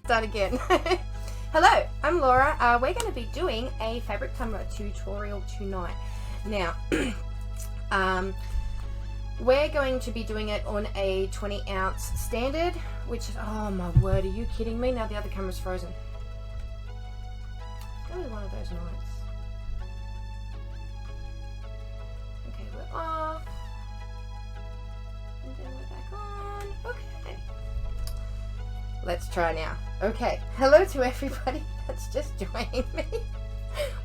Start again. Hello, I'm Laura. We're going to be doing a fabric tumbler tutorial tonight. Now, we're going to be doing it on a 20-ounce standard, which is, oh my word, are you kidding me? Now the other camera's frozen. It's going to be one of those nights. Okay, we're off. And then we're back on. Okay. Let's try now. Okay, hello to everybody that's just joining me.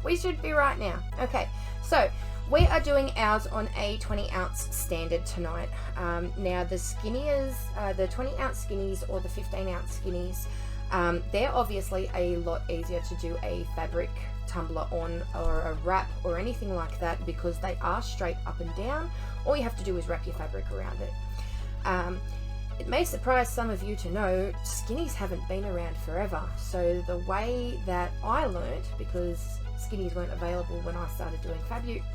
We should be right now. Okay, so we are doing ours on a 20-ounce standard tonight. Now the skinnies, the 20-ounce skinnies or the 15-ounce skinnies, they're obviously a lot easier to do a fabric tumbler on, or a wrap or anything like that, because they are straight up and down. All you have to do is wrap your fabric around it. It may surprise some of you to know skinnies haven't been around forever. So the way that I learnt, because skinnies weren't available when I started doing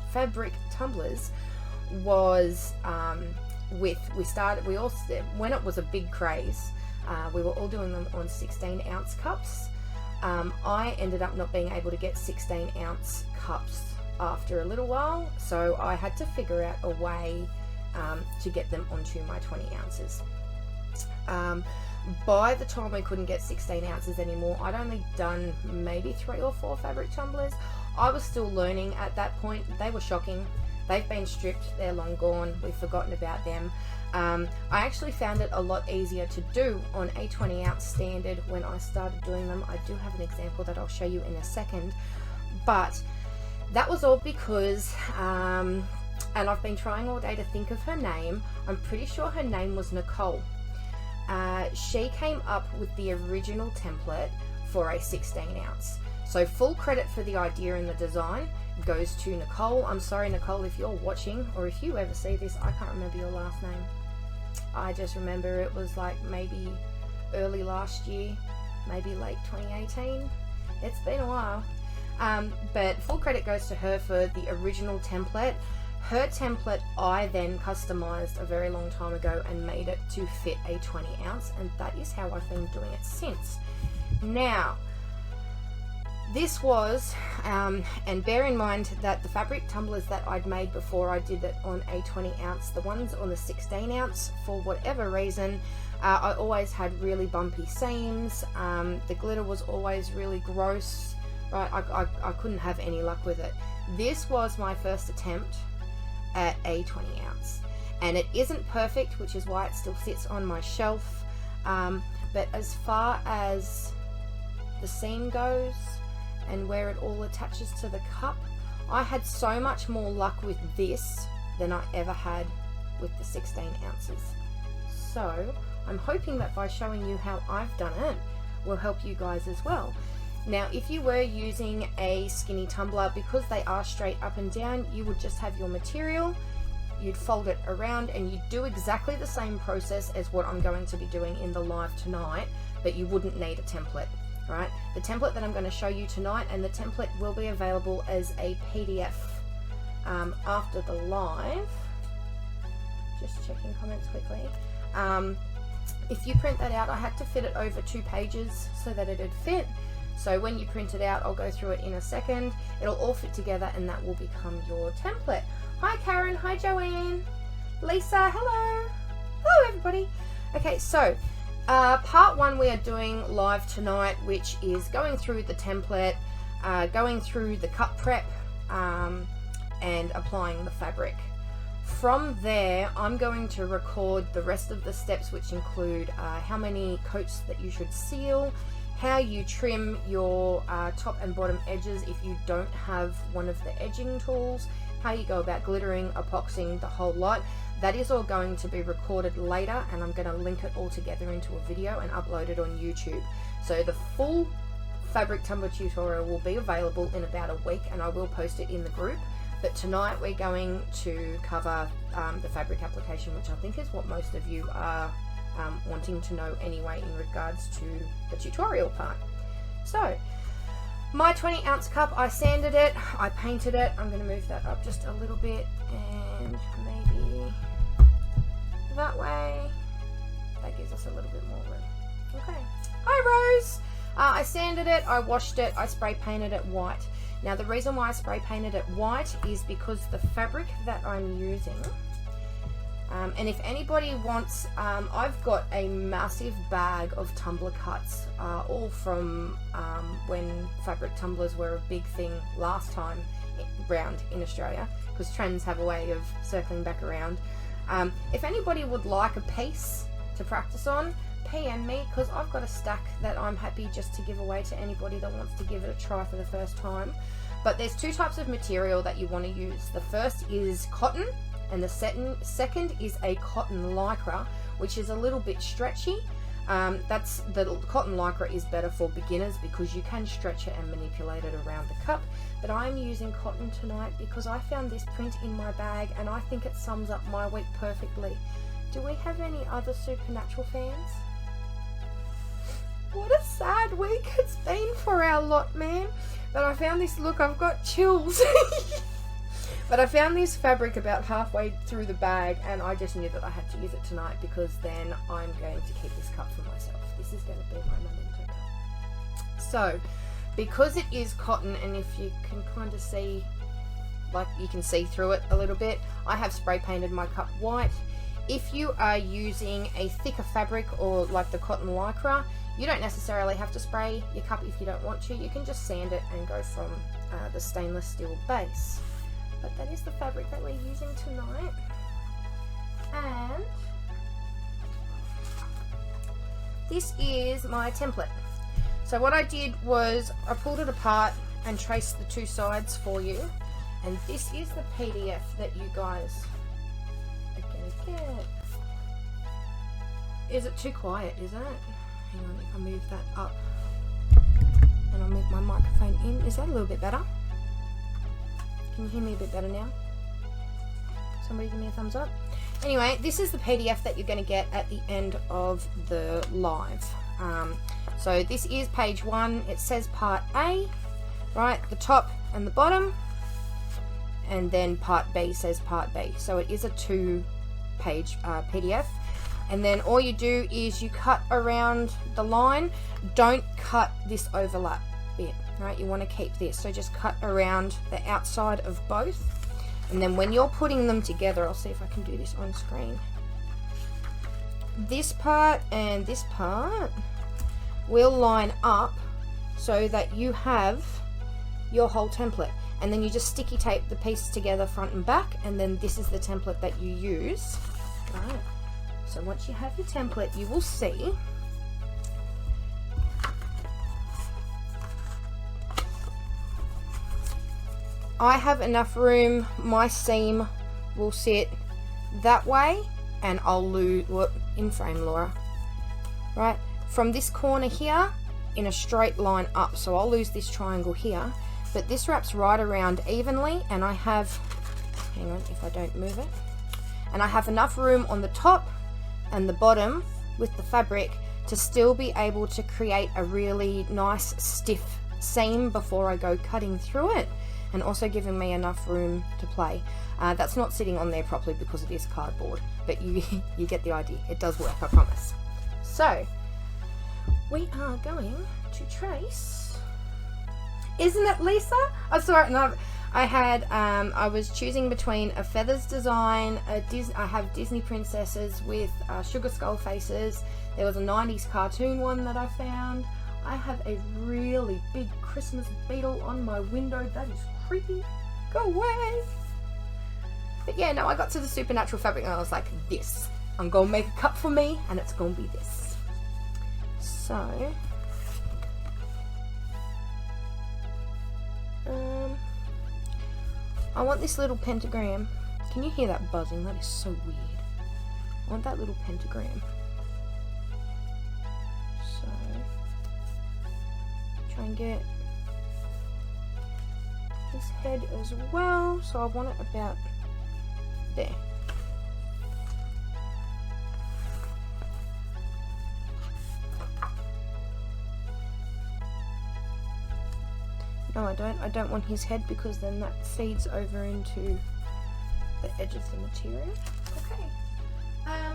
fabric tumblers, was when it was a big craze, we were all doing them on 16-ounce cups. I ended up not being able to get 16-ounce cups after a little while, so I had to figure out a way to get them onto my 20 ounces. By the time we couldn't get 16 ounces anymore, I'd only done maybe 3 or 4 fabric tumblers. I was still learning at that point. They were shocking. They've been stripped, they're long gone, we've forgotten about them. I actually found it a lot easier to do on a 20-ounce standard when I started doing them. I do have an example that I'll show you in a second, but that was all because and I've been trying all day to think of her name. I'm pretty sure her name was Nicole. She came up with the original template for a 16-ounce. So full credit for the idea and the design goes to Nicole. I'm sorry, Nicole, if you're watching, or if you ever see this. I can't remember your last name. I just remember it was like maybe early last year, maybe late 2018. It's been a while. But full credit goes to her for the original template. Her template I then customized a very long time ago and made it to fit a 20 ounce, and that is how I've been doing it since. Now, this was, and bear in mind that the fabric tumblers that I'd made before I did it on a 20 ounce, the ones on the 16 ounce, for whatever reason, I always had really bumpy seams. The glitter was always really gross, right? I couldn't have any luck with it. This was my first attempt at a 20 ounce, and it isn't perfect, which is why it still sits on my shelf, but as far as the seam goes and where it all attaches to the cup, I had so much more luck with this than I ever had with the 16 ounces. So I'm hoping that by showing you how I've done it will help you guys as well. Now, if you were using a skinny tumbler, because they are straight up and down, you would just have your material, you'd fold it around, and you'd do exactly the same process as what I'm going to be doing in the live tonight, but you wouldn't need a template, right? The template that I'm going to show you tonight, and the template will be available as a PDF after the live. Just checking comments quickly. If you print that out, I had to fit it over 2 pages so that it'd fit. So when you print it out, I'll go through it in a second. It'll all fit together and that will become your template. Hi Karen, hi Joanne, Lisa, hello. Hello everybody. Okay, so part 1 we are doing live tonight, which is going through the template, going through the cup prep, and applying the fabric. From there, I'm going to record the rest of the steps, which include how many coats that you should seal, how you trim your top and bottom edges if you don't have one of the edging tools, how you go about glittering, epoxying, the whole lot. That is all going to be recorded later, and I'm going to link it all together into a video and upload it on YouTube. So the full fabric tumbler tutorial will be available in about a week, and I will post it in the group. But tonight we're going to cover the fabric application, which I think is what most of you are wanting to know anyway in regards to the tutorial part. So my 20-ounce cup, I sanded it, I painted it. I'm going to move that up just a little bit, and maybe that way. That gives us a little bit more room. Okay. Hi Rose. I sanded it, I washed it, I spray painted it white. Now the reason why I spray painted it white is because the fabric that I'm using, and if anybody wants, I've got a massive bag of tumbler cuts, all from when fabric tumblers were a big thing last time round in Australia, because trends have a way of circling back around. If anybody would like a piece to practice on, PM me, because I've got a stack that I'm happy just to give away to anybody that wants to give it a try for the first time. But there's two types of material that you want to use. The first is cotton, and the second is a cotton lycra, which is a little bit stretchy. The cotton lycra is better for beginners because you can stretch it and manipulate it around the cup. But I'm using cotton tonight because I found this print in my bag and I think it sums up my week perfectly. Do we have any other Supernatural fans? What a sad week it's been for our lot, man. But I found this, look, I've got chills. But I found this fabric about halfway through the bag and I just knew that I had to use it tonight because then I'm going to keep this cup for myself. This is going to be my memento cup. So, because it is cotton, and if you can kind of see, like you can see through it a little bit, I have spray painted my cup white. If you are using a thicker fabric or like the cotton lycra, you don't necessarily have to spray your cup if you don't want to. You can just sand it and go from the stainless steel base. But that is the fabric that we're using tonight. And this is my template. So what I did was I pulled it apart and traced the two sides for you. And this is the PDF that you guys are going to get. Is it too quiet, is it? Hang on, if I move that up and I'll move my microphone in. Is that a little bit better? Can you hear me a bit better now? Somebody give me a thumbs up. Anyway, this is the PDF that you're going to get at the end of the live. So this is page 1. It says part A, right? The top and the bottom. And then part B says part B. So it is a 2-page PDF. And then all you do is you cut around the line. Don't cut this overlap bit, right? You want to keep this. So just cut around the outside of both. And then when you're putting them together, I'll see if I can do this on screen. This part and this part will line up so that you have your whole template. And then you just sticky tape the pieces together front and back, and then this is the template that you use. Right. So once you have your template, you will see I have enough room. My seam will sit that way, and I'll lose in frame, Laura. Right from this corner here in a straight line up. So I'll lose this triangle here, but this wraps right around evenly, and I have, hang on if I don't move it, and I have enough room on the top and the bottom with the fabric to still be able to create a really nice stiff seam before I go cutting through it, and also giving me enough room to play. That's not sitting on there properly because it is cardboard, but you get the idea. It does work, I promise. So we are going to trace. Isn't it, Lisa? I saw it and I was choosing between a feathers design, I have Disney princesses with sugar skull faces. There was a 90s cartoon one that I found. I have a really big Christmas beetle on my window. That is creepy. Go away. But yeah, no, I got to the Supernatural fabric and I was like, this. I'm going to make a cup for me and it's going to be this. So I want this little pentagram. Can you hear that buzzing? That is so weird. I want that little pentagram. So try and get his head as well. So I want it about there. No, I don't want his head because then that feeds over into the edge of the material. Okay. I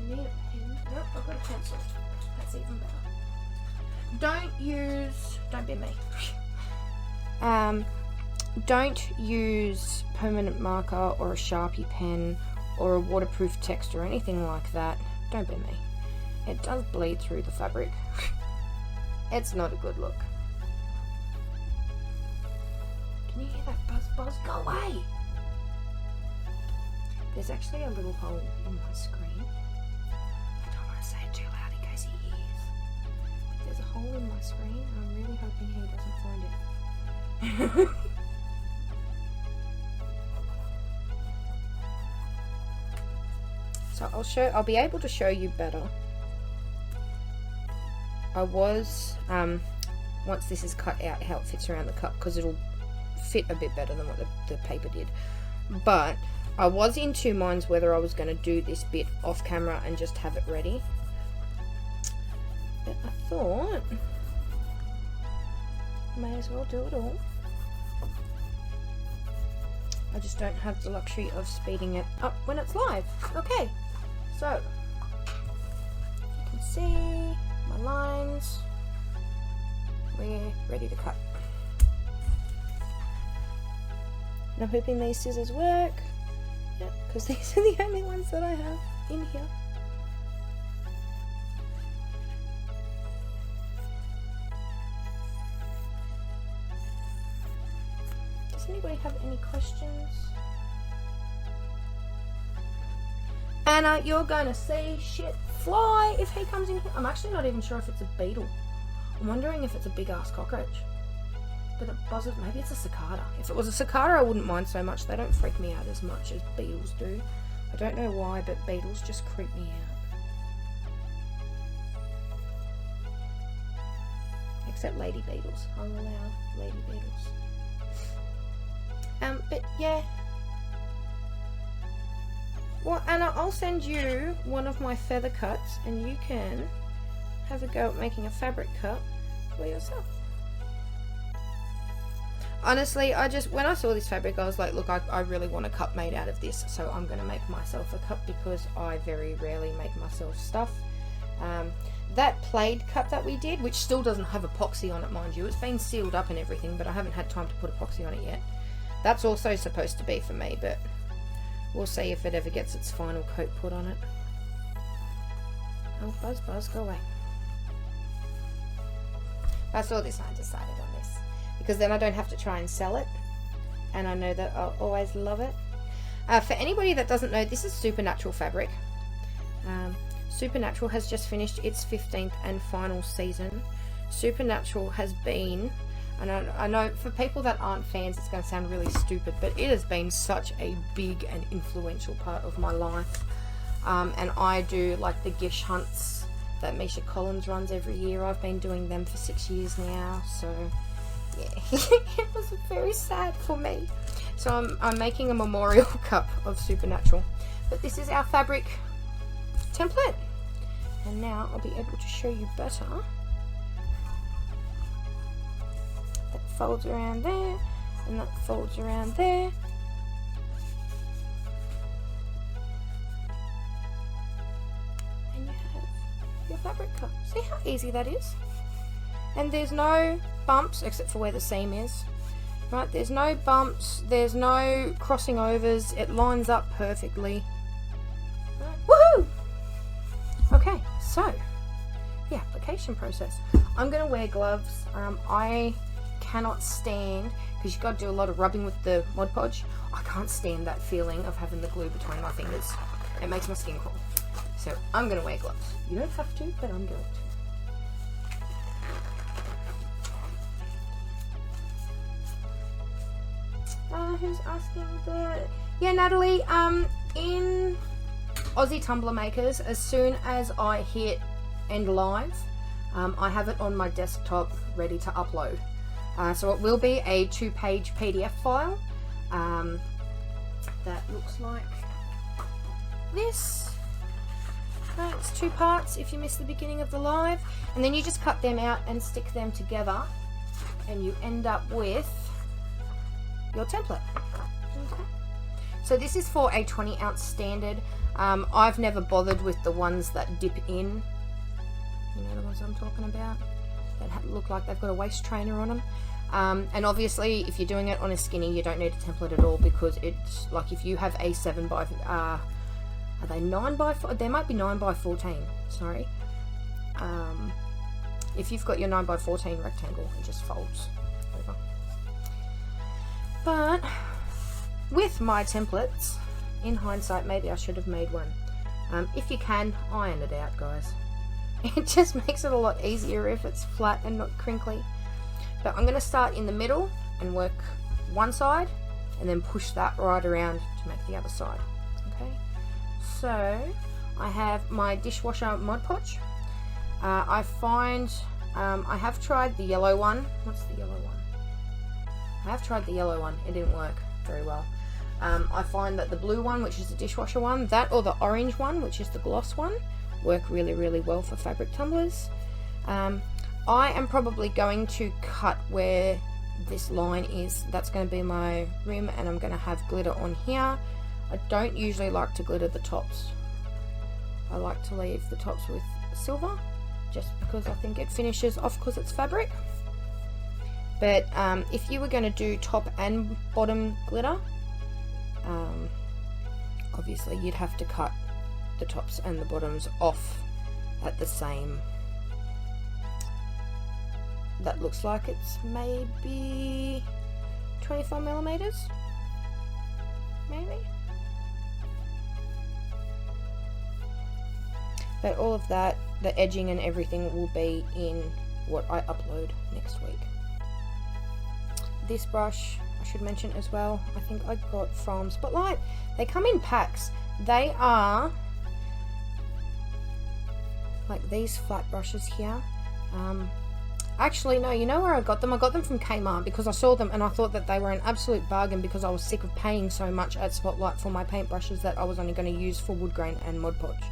need a pen. Nope, I've got a pencil. That's even better. don't be me. Don't use permanent marker or a Sharpie pen or a waterproof text or anything like that. Don't be me. It does bleed through the fabric. It's not a good look. Can you hear that buzz buzz? Go away! There's actually a little hole in my screen. I don't want to say it too loud in case he hears. But there's a hole in my screen and I'm really hoping he doesn't find it. So I'll be able to show you better. I was, once this is cut out, how it fits around the cup, because it'll fit a bit better than what the paper did. But I was in two minds whether I was going to do this bit off camera and just have it ready. But I thought, may as well do it all. I just don't have the luxury of speeding it up when it's live. Okay, so you can see my lines. We're ready to cut. And I'm hoping these scissors work. Yeah, because these are the only ones that I have in here. Does anybody have any questions? Anna, you're gonna see shit fly if he comes in here. I'm actually not even sure if it's a beetle. I'm wondering if it's a big ass cockroach. But it buzzes. Maybe it's a cicada. If it was a cicada, I wouldn't mind so much. They don't freak me out as much as beetles do. I don't know why, but beetles just creep me out. Except lady beetles. I'll allow lady beetles. But yeah. Well, Anna, I'll send you one of my feather cuts and you can have a go at making a fabric cut for yourself. Honestly, when I saw this fabric, I was like, look, I really want a cup made out of this, so I'm going to make myself a cup because I very rarely make myself stuff. That plaid cup that we did, which still doesn't have epoxy on it, mind you, it's been sealed up and everything, but I haven't had time to put epoxy on it yet. That's also supposed to be for me, but we'll see if it ever gets its final coat put on it. Oh, buzz, buzz, go away. I saw this and I decided on this, because then I don't have to try and sell it, and I know that I'll always love it. For anybody that doesn't know, this is Supernatural fabric. Supernatural has just finished its 15th and final season. Supernatural has been, and I know for people that aren't fans it's going to sound really stupid, but it has been such a big and influential part of my life. And I do like the gish hunts that Misha Collins runs every year. I've been doing them for 6 years now, so yeah. It was very sad for me. So I'm making a memorial cup of Supernatural. But this is our fabric template. And now I'll be able to show you better. That folds around there, and that folds around there. And you have your fabric cup. See how easy that is? And there's no bumps except for where the seam is. Right, there's no bumps, there's no crossing overs, it lines up perfectly. Right. Woohoo! Okay, so the application process. I'm going to wear gloves. I cannot stand, because you've got to do a lot of rubbing with the Mod Podge. I can't stand that feeling of having the glue between my fingers. It makes my skin crawl. So I'm going to wear gloves. You don't have to, but I'm going to. Who's asking the... Yeah, Natalie, in Aussie Tumbler Makers, as soon as I hit end live, I have it on my desktop ready to upload. So it will be a 2-page PDF file that looks like this. It's 2 parts if you missed the beginning of the live, and then you just cut them out and stick them together and you end up with your template. Okay. So this is for a 20-ounce standard. I've never bothered with the ones that dip in. You know the ones I'm talking about? that look like they've got a waist trainer on them. And obviously if you're doing it on a skinny, you don't need a template at all, because it's like if you have a 7 by are they 9 by 4? There might be 9 by 14, sorry. If you've got your 9 by 14 rectangle, it just folds over. But with my templates, in hindsight, maybe I should have made one. If you can, iron it out, guys. It just makes it a lot easier if it's flat and not crinkly. But I'm going to start in the middle and work one side, and then push that right around to make the other side. Okay, so I have my dishwasher Mod Podge. I find I have tried the yellow one. What's the yellow one? I have tried the yellow one. It didn't work very well. I find that the blue one, which is the dishwasher one, that or the orange one, which is the gloss one, work really, really well for fabric tumblers. I am probably going to cut where this line is. That's going to be my rim, and I'm going to have glitter on here. I don't usually like to glitter the tops. I like to leave the tops with silver, just because I think it finishes off because it's fabric. But if you were going to do top and bottom glitter, obviously you'd have to cut the tops and the bottoms off at the same. That looks like it's maybe 24 millimeters, maybe. But all of that, the edging and everything, will be in what I upload next week. This brush, I should mention as well, I think I got from Spotlight. They come in packs. They are like these flat brushes here. Actually, no, you know where I got them? I got them from Kmart, because I saw them and I thought that they were an absolute bargain, because I was sick of paying so much at Spotlight for my paintbrushes that I was only going to use for wood grain and Mod Podge.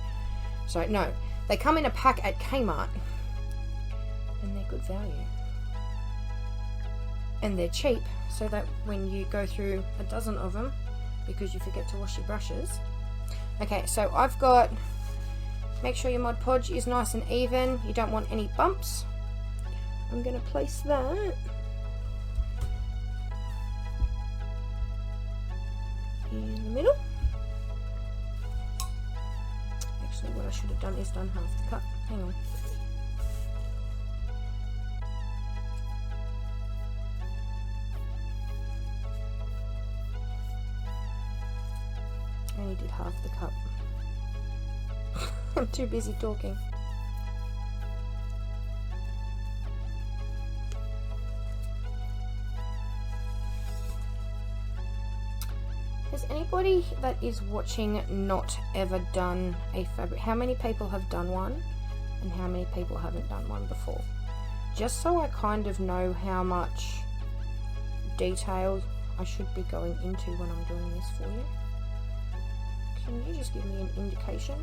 So no, they come in a pack at Kmart, and they're good value. And they're cheap, so that when you go through a dozen of them, because you forget to wash your brushes. Okay, so I've got, make sure your Mod Podge is nice and even. You don't want any bumps. I'm going to place that in the middle. Actually, what I should have done is done half the cup. Hang on. I only did half the cup. I'm too busy talking. Has anybody that is watching not ever done a fabric? How many people have done one, and how many people haven't done one before? Just so I kind of know how much detail I should be going into when I'm doing this for you. Can you just give me an indication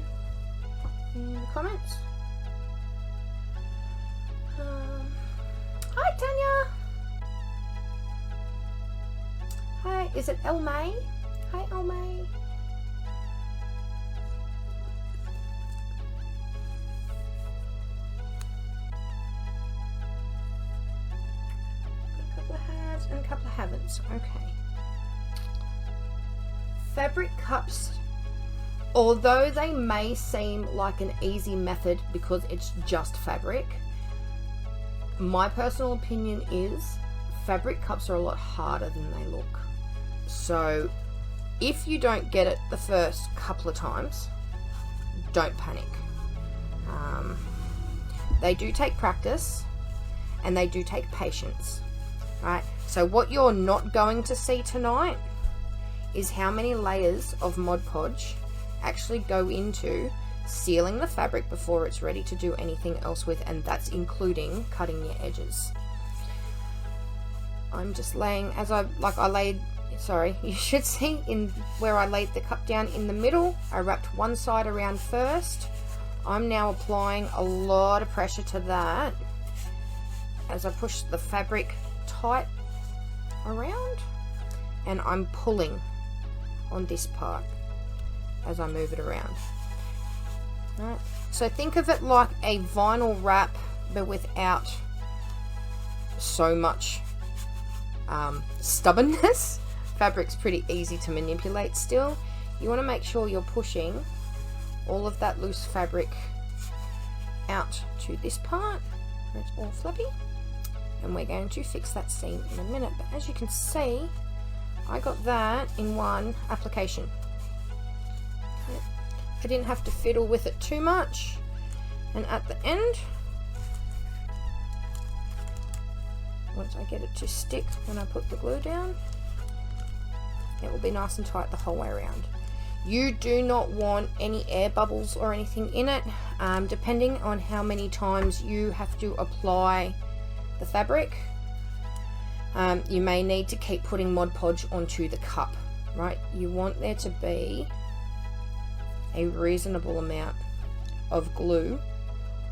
in the comments? Hi Tanya! Hi, is it El May? Hi El May! A couple of haves and a couple of haven'ts. Okay. Fabric cups, although they may seem like an easy method because it's just fabric, my personal opinion is fabric cups are a lot harder than they look. So if you don't get it the first couple of times, don't panic. They do take practice, and they do take patience, right? So what you're not going to see tonight is how many layers of Mod Podge actually go into sealing the fabric before it's ready to do anything else with, and that's including cutting your edges. I'm just laying, as I laid, sorry, you should see in where I laid the cup down in the middle, I wrapped one side around first. I'm now applying a lot of pressure to that as I push the fabric tight around, and I'm pulling on this part as I move it around. Right. So think of it like a vinyl wrap, but without so much stubbornness. Fabric's pretty easy to manipulate still. You want to make sure you're pushing all of that loose fabric out to this part where it's all fluffy, and we're going to fix that seam in a minute. But as you can see, I got that in one application. I didn't have to fiddle with it too much, and at the end, once I get it to stick when I put the glue down, it will be nice and tight the whole way around. You do not want any air bubbles or anything in it. Depending on how many times you have to apply the fabric, you may need to keep putting Mod Podge onto the cup, right? You want there to be a reasonable amount of glue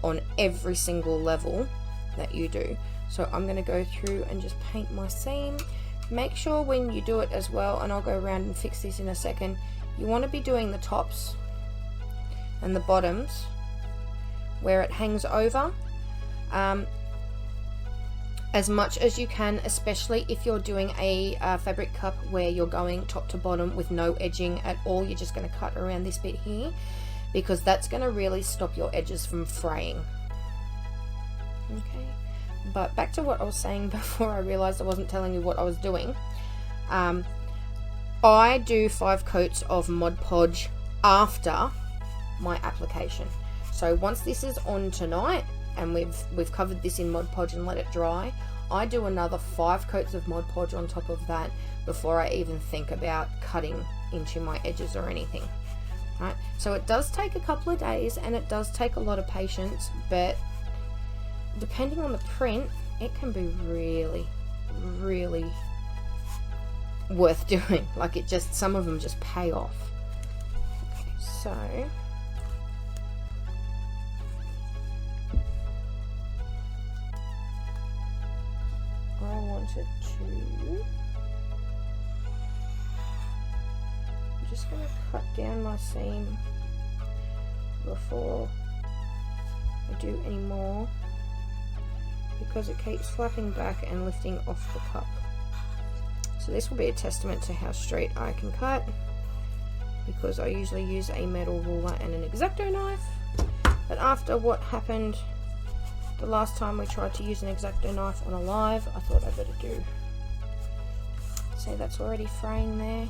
on every single level that you do. So I'm going to go through and just paint my seam. Make sure when you do it as well, and I'll go around and fix this in a second, you want to be doing the tops and the bottoms where it hangs over as much as you can, especially if you're doing a fabric cup where you're going top to bottom with no edging at all. You're just going to cut around this bit here, because that's going to really stop your edges from fraying. Okay, but back to what I was saying before I realized I wasn't telling you what I was doing. I do 5 coats of Mod Podge after my application. So once this is on tonight and we've covered this in Mod Podge and let it dry, I do another 5 coats of Mod Podge on top of that before I even think about cutting into my edges or anything. Right? So it does take a couple of days and it does take a lot of patience, but depending on the print, it can be really, really worth doing. Like, it just, some of them just pay off. Okay, so I wanted to, I'm just going to cut down my seam before I do any more, because it keeps flapping back and lifting off the cup. So this will be a testament to how straight I can cut, because I usually use a metal ruler and an X-Acto knife. But after what happened the last time we tried to use an X-Acto knife on a live, I thought I'd better do. See, that's already fraying there.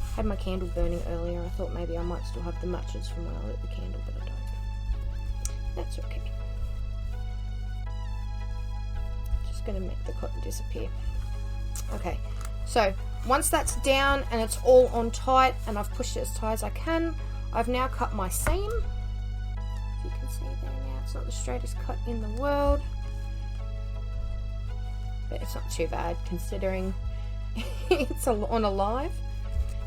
I had my candle burning earlier. I thought maybe I might still have the matches from when I lit the candle, but I don't. That's okay. Just going to make the cotton disappear. Okay, so once that's down and it's all on tight and I've pushed it as tight as I can, I've now cut my seam. If you can see there now, it's not the straightest cut in the world, but it's not too bad considering it's on a live.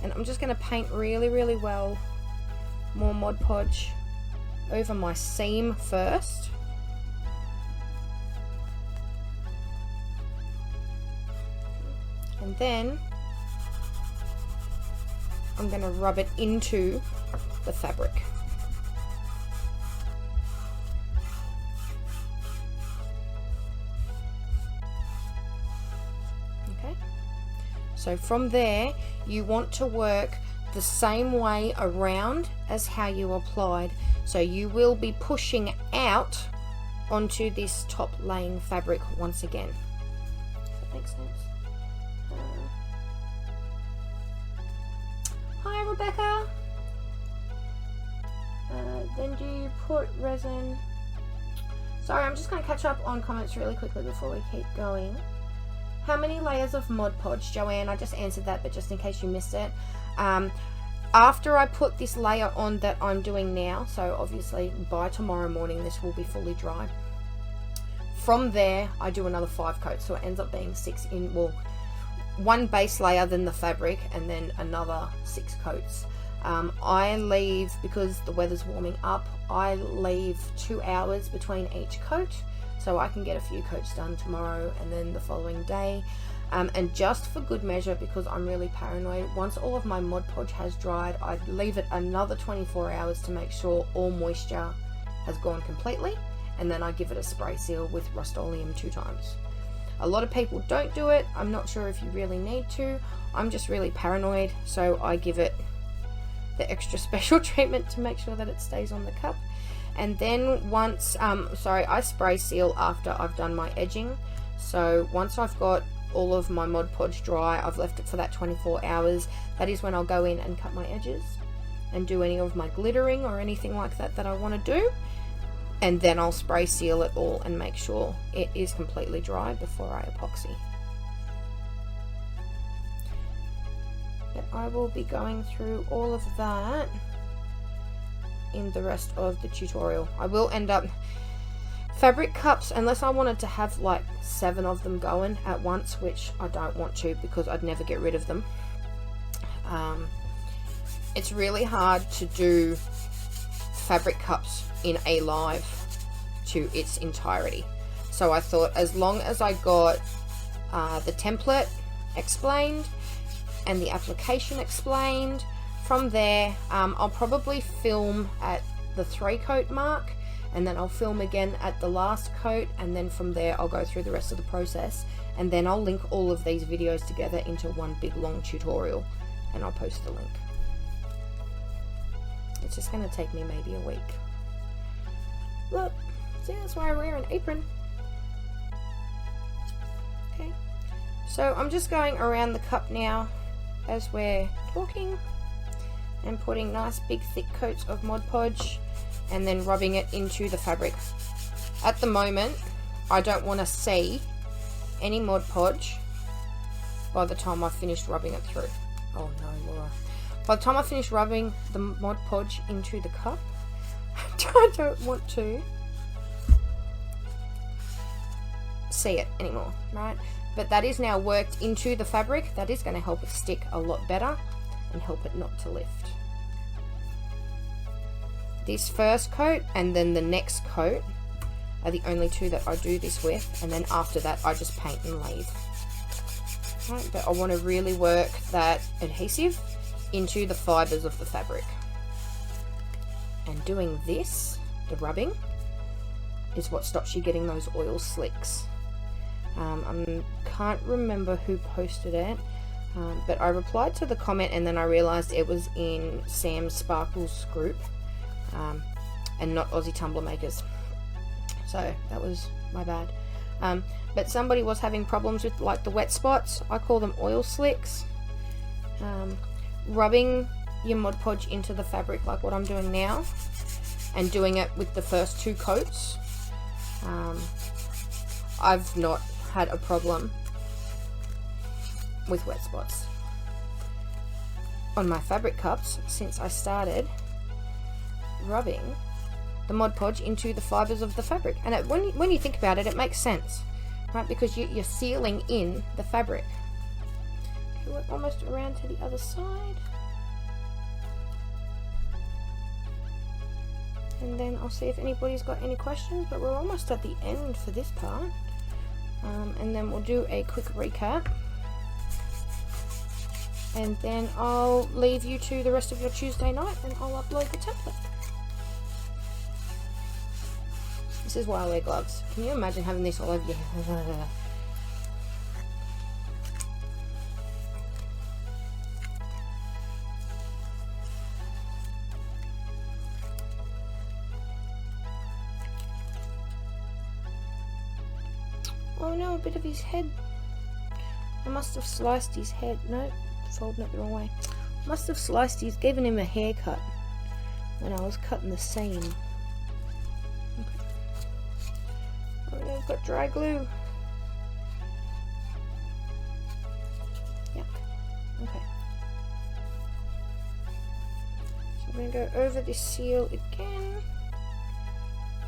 And I'm just going to paint really, really well, more Mod Podge over my seam first. And then I'm going to rub it into the fabric. Okay. So from there, you want to work the same way around as how you applied. So you will be pushing out onto this top laying fabric once again. Does that make sense? Hi Rebecca! Then do you put resin? Sorry, I'm just going to catch up on comments really quickly before we keep going. How many layers of Mod Podge? Joanne, I just answered that, but just in case you missed it. After I put this layer on that I'm doing now, so obviously by tomorrow morning this will be fully dry. From there, I do another 5 coats, so it ends up being 6 in, well, 1 base layer, then the fabric, and then another 6 coats. I leave, because the weather's warming up, I leave 2 hours between each coat. so I can get a few coats done tomorrow and then the following day. And just for good measure, because I'm really paranoid, once all of my Mod Podge has dried, I leave it another 24 hours to make sure all moisture has gone completely, and then I give it a spray seal with Rust-Oleum 2 times. A lot of people don't do it. I'm not sure if you really need to. I'm just really paranoid, so I give it the extra special treatment to make sure that it stays on the cup. And then once, I spray seal after I've done my edging. So once I've got all of my Mod Podge dry, I've left it for that 24 hours. That is when I'll go in and cut my edges and do any of my glittering or anything like that that I want to do. And then I'll spray seal it all and make sure it is completely dry before I epoxy. But I will be going through all of that in the rest of the tutorial. I will end up fabric cups, unless I wanted to have like 7 of them going at once, which I don't want to because I'd never get rid of them. It's really hard to do fabric cups in a live to its entirety. So I thought, as long as I got the template explained and the application explained, from there I'll probably film at the 3 coat mark, and then I'll film again at the last coat, and then from there I'll go through the rest of the process, and then I'll link all of these videos together into one big long tutorial, and I'll post the link. It's just going to take me maybe a week. Look, see, that's why I wear an apron. Okay, so I'm just going around the cup now as we're talking and putting nice big thick coats of Mod Podge and then rubbing it into the fabric. At the moment, I don't want to see any Mod Podge by the time I've finished rubbing it through. Oh no, Laura. By the time I finish rubbing the Mod Podge into the cup, I don't want to see it anymore, right? But that is now worked into the fabric. That is going to help it stick a lot better and help it not to lift. This first coat and then the next coat are the only 2 that I do this with, and then after that I just paint and lathe. Right, but I want to really work that adhesive into the fibers of the fabric. And doing this, the rubbing, is what stops you getting those oil slicks. I can't remember who posted it, but I replied to the comment and then I realized it was in Sam Sparkle's group, and not Aussie Tumbler Makers, so that was my bad. But somebody was having problems with like the wet spots. I call them oil slicks. Rubbing your Mod Podge into the fabric like what I'm doing now, and doing it with the first 2 coats, I've not had a problem with wet spots on my fabric cups since I started rubbing the Mod Podge into the fibers of the fabric. And when you think about it, it makes sense, right? Because you're sealing in the fabric. Okay, we're almost around to the other side, and then I'll see if anybody's got any questions, but we're almost at the end for this part. And then we'll do a quick recap, and then I'll leave you to the rest of your Tuesday night and I'll upload the template. This is why I wear gloves. Can you imagine having this all over your hair? Oh no, a bit of his head. I must have sliced his head. No, folding it the wrong way. Must have sliced his, given him a haircut when I was cutting the seam. Okay. Oh no, I've got dry glue. Yeah. Okay. So I'm going to go over this seal again.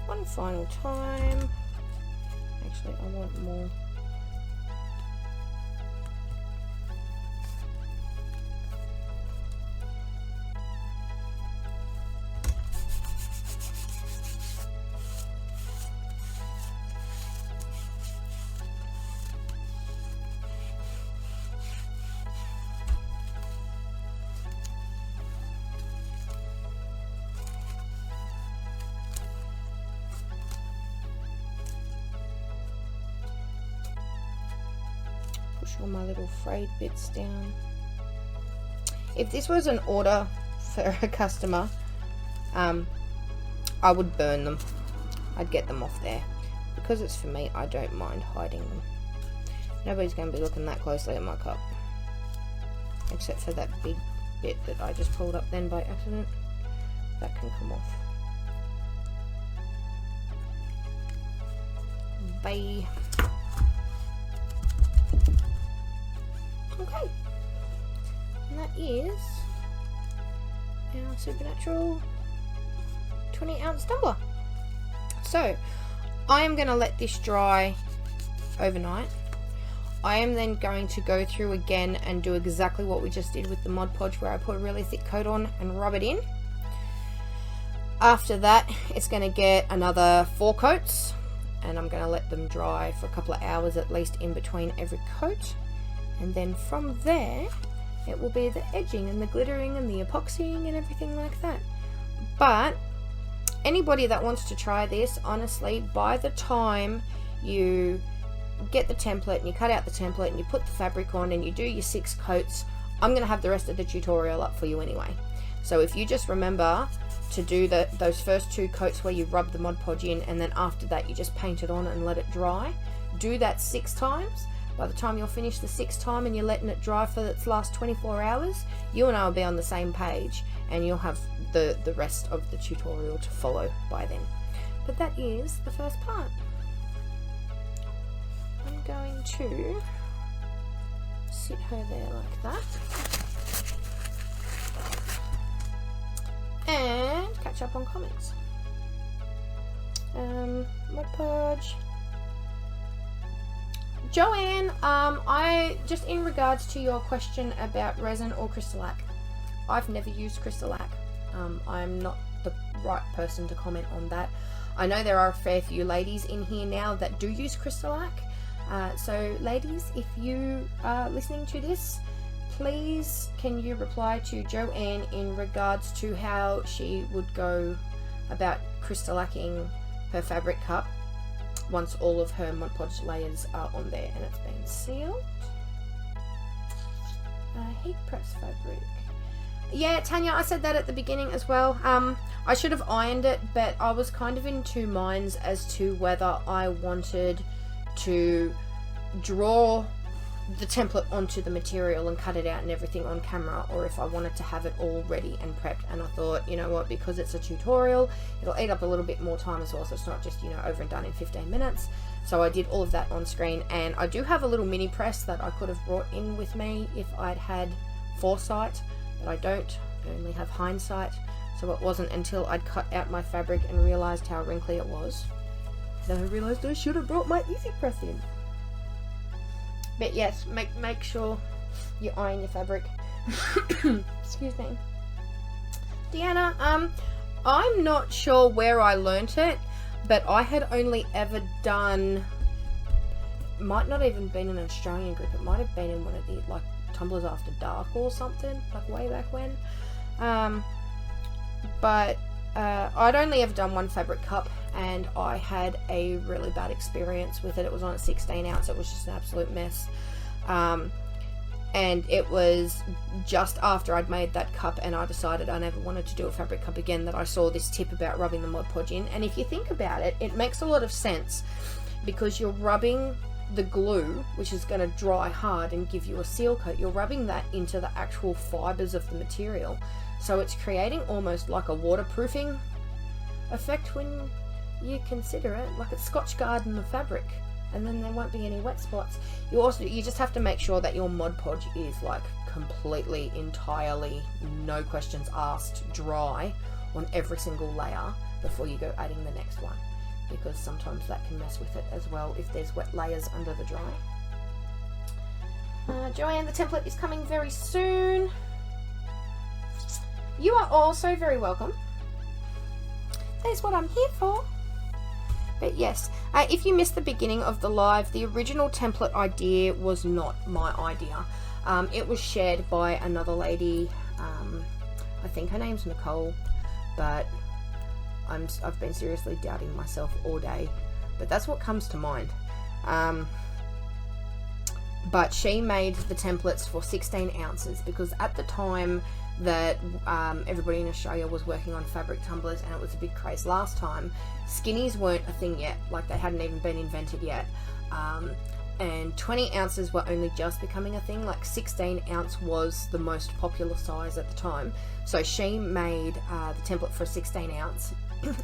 One final time. Actually, I want more. all my little frayed bits down. If this was an order for a customer, I would burn them. I'd get them off there. Because it's for me, I don't mind hiding them. Nobody's going to be looking that closely at my cup. Except for that big bit that I just pulled up then by accident. That can come off. Bye. Okay. And that is our supernatural 20-ounce tumbler. So, I am going to let this dry overnight. I am then going to go through again and do exactly what we just did with the Mod Podge, where I put a really thick coat on and rub it in. After that, it's going to get another 4 coats, and I'm going to let them dry for a couple of hours at least in between every coat. And then from there, it will be the edging and the glittering and the epoxying and everything like that. But anybody that wants to try this, honestly, by the time you get the template and you cut out the template and you put the fabric on and you do your 6 coats, I'm going to have the rest of the tutorial up for you anyway. So if you just remember to do those first 2 coats where you rub the Mod Podge in, and then after that you just paint it on and let it dry, do that 6 times. By the time you'll finish the 6th time and you're letting it dry for its last 24 hours, you and I will be on the same page, and you'll have the rest of the tutorial to follow by then. But that is the first part. I'm going to sit her there like that and catch up on comments. Mod Podge. Joanne, I just in regards to your question about resin or crystalline, I've never used crystalline. I'm not the right person to comment on that. I know there are a fair few ladies in here now that do use crystalline. So ladies, if you are listening to this, please can you reply to Joanne in regards to how she would go about crystallacking her fabric cup once all of her Mod Podge layers are on there and it's been sealed. Heat press fabric. Yeah, Tanya, I said that at the beginning as well. I should have ironed it, but I was kind of in 2 minds as to whether I wanted to draw the template onto the material and cut it out and everything on camera, or if I wanted to have it all ready and prepped. And I thought, you know what, because it's a tutorial, it'll eat up a little bit more time as well, so it's not just, you know, over and done in 15 minutes. So I did all of that on screen, and I do have a little mini press that I could have brought in with me if I'd had foresight, but I don't. I only have hindsight. So it wasn't until I'd cut out my fabric and realised how wrinkly it was that I realised I should have brought my easy press in. But yes, make sure you iron your fabric. Excuse me. Deanna, I'm not sure where I learnt it, but I had only ever done, might not even been an Australian group, it might have been in one of the like Tumblers After Dark or something, like way back when. But I'd only ever done 1 fabric cup, and I had a really bad experience with it. It was on a 16 ounce. It was just an absolute mess. And it was just after I'd made that cup and I decided I never wanted to do a fabric cup again that I saw this tip about rubbing the Mod Podge in. And if you think about it, it makes a lot of sense, because you're rubbing the glue, which is going to dry hard and give you a seal coat. You're rubbing that into the actual fibers of the material. So it's creating almost like a waterproofing effect when you consider it, like it's Scotch Guard in the fabric, and then there won't be any wet spots. You just have to make sure that your Mod Podge is like completely, entirely, no questions asked, dry on every single layer before you go adding the next one, because sometimes that can mess with it as well if there's wet layers under the dry. Joanne, the template is coming very soon. You are also very welcome. That's what I'm here for. But yes, if you missed the beginning of the live, the original template idea was not my idea. It was shared by another lady. I think her name's Nicole, but I've been seriously doubting myself all day. But that's what comes to mind. but she made the templates for 16 ounces because at the time that everybody in Australia was working on fabric tumblers, and it was a big craze last time, skinnies weren't a thing yet, like they hadn't even been invented yet, and 20 ounces were only just becoming a thing. Like 16 ounce was the most popular size at the time, so she made the template for a 16 ounce.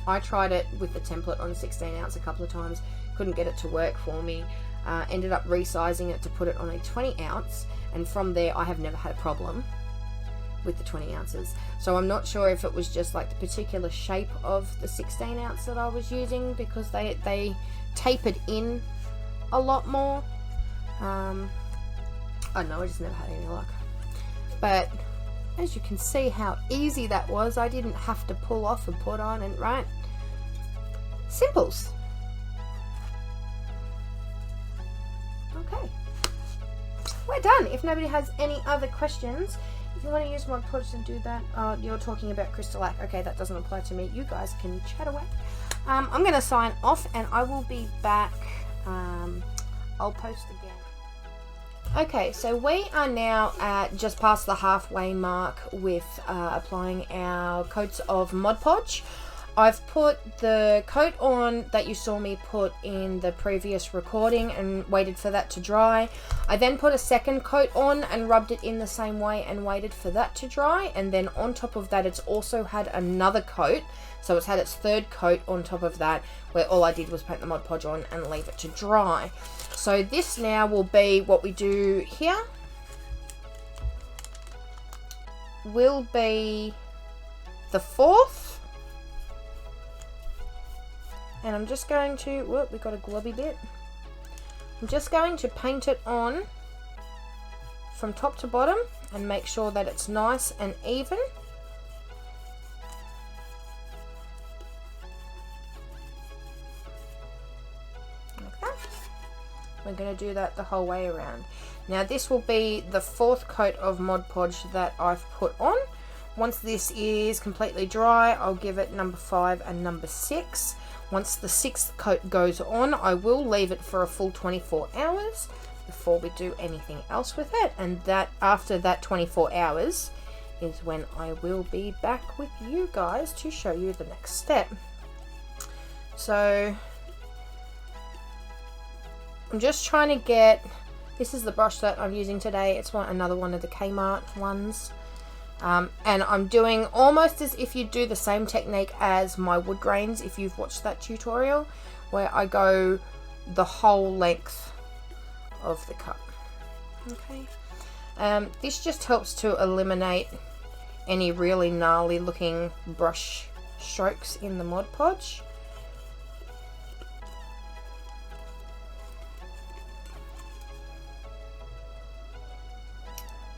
I tried it with the template on 16 ounce a couple of times, couldn't get it to work for me. Ended up resizing it to put it on a 20 ounce, and from there I have never had a problem with the 20 ounces. So I'm not sure if it was just like the particular shape of the 16 ounce that I was using, because they tapered in a lot more. I don't know, I just never had any luck. But as you can see how easy that was, I didn't have to pull off and put on, and right, simples. Okay, we're done. If nobody has any other questions, if you want to use Mod Podge and do that, you're talking about crystal-lac. Okay, that doesn't apply to me. You guys can chat away. I'm going to sign off, and I will be back. I'll post again. Okay, so we are now at just past the halfway mark with applying our coats of Mod Podge. I've put the coat on that you saw me put in the previous recording and waited for that to dry. I then put a second coat on and rubbed it in the same way and waited for that to dry, and then on top of that it's also had another coat, so it's had its third coat on top of that, where all I did was paint the Mod Podge on and leave it to dry. So this now will be what we do here. Will be the fourth. And I'm just going to, whoop, we got a globby bit. I'm just going to paint it on from top to bottom and make sure that it's nice and even. Like that. We're going to do that the whole way around. Now this will be the fourth coat of Mod Podge that I've put on. Once this is completely dry, I'll give it number 5 and number 6. Once the 6th coat goes on, I will leave it for a full 24 hours before we do anything else with it. And that after that 24 hours is when I will be back with you guys to show you the next step. So I'm just trying to get, this is the brush that I'm using today. It's another one of the Kmart ones. And I'm doing almost as if you do the same technique as my wood grains, if you've watched that tutorial, where I go the whole length of the cup. Okay. This just helps to eliminate any really gnarly looking brush strokes in the Mod Podge.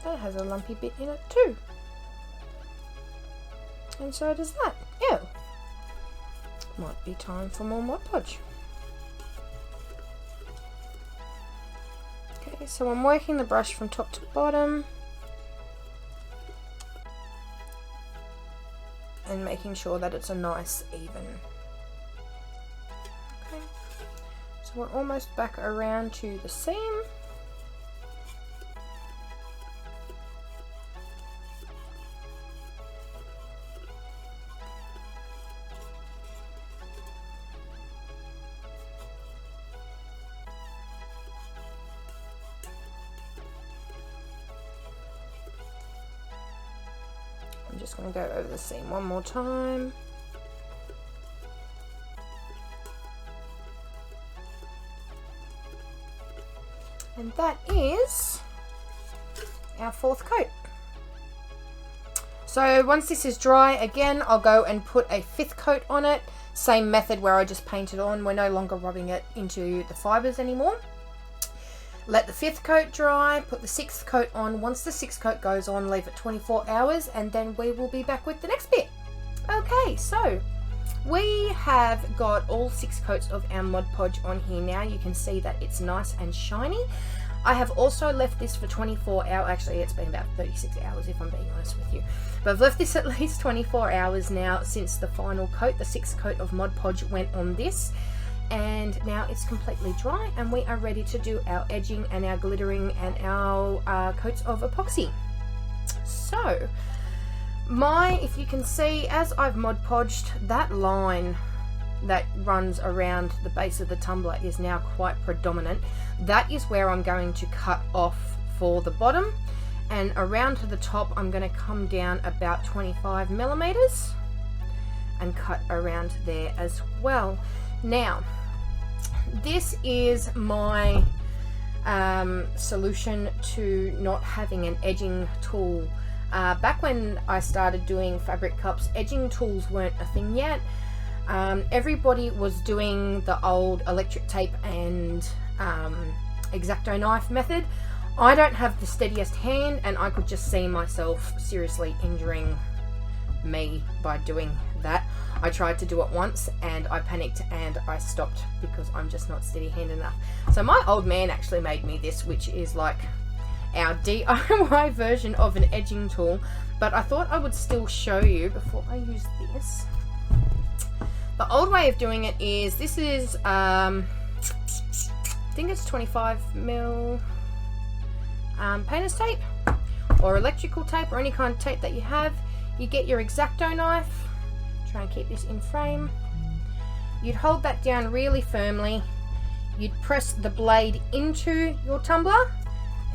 That has a lumpy bit in it too. And so does that. Ew. Might be time for more Mod Podge. Okay, so I'm working the brush from top to bottom and making sure that it's a nice even. Okay, so we're almost back around to the seam. I'm just going to go over the seam one more time. And that is our 4th coat. So once this is dry, again, I'll go and put a 5th coat on it. Same method where I just paint it on. We're no longer rubbing it into the fibers anymore. Let the 5th coat dry, put the 6th coat on. Once the 6th coat goes on, leave it 24 hours, and then we will be back with the next bit. Okay, so we have got all 6 coats of our Mod Podge on here now. You can see that it's nice and shiny. I have also left this for 24 hours. Actually, it's been about 36 hours if I'm being honest with you. But I've left this at least 24 hours now since the final coat, the 6th coat of Mod Podge, went on this. and now it's completely dry and we are ready to do our edging and our glittering and our coats of epoxy. So if you can see, as I've Mod Podged, that line that runs around the base of the tumbler is now quite predominant. That is where I'm going to cut off for the bottom, and around to the top I'm going to come down about 25 millimeters and cut around there as well. Now this is my solution to not having an edging tool. Back when I started doing fabric cups, edging tools weren't a thing yet. Everybody was doing the old electric tape and X-Acto knife method. I don't have the steadiest hand, and I could just see myself seriously injuring me by doing that. I tried to do it once and I panicked and I stopped because I'm just not steady hand enough. So my old man actually made me this, which is like our DIY version of an edging tool, but I thought I would still show you before I use this. The old way of doing it is, this is I think it's 25 mil painter's tape or electrical tape or any kind of tape that you have. You get your X-Acto knife, try and keep this in frame. You'd hold that down really firmly, you'd press the blade into your tumbler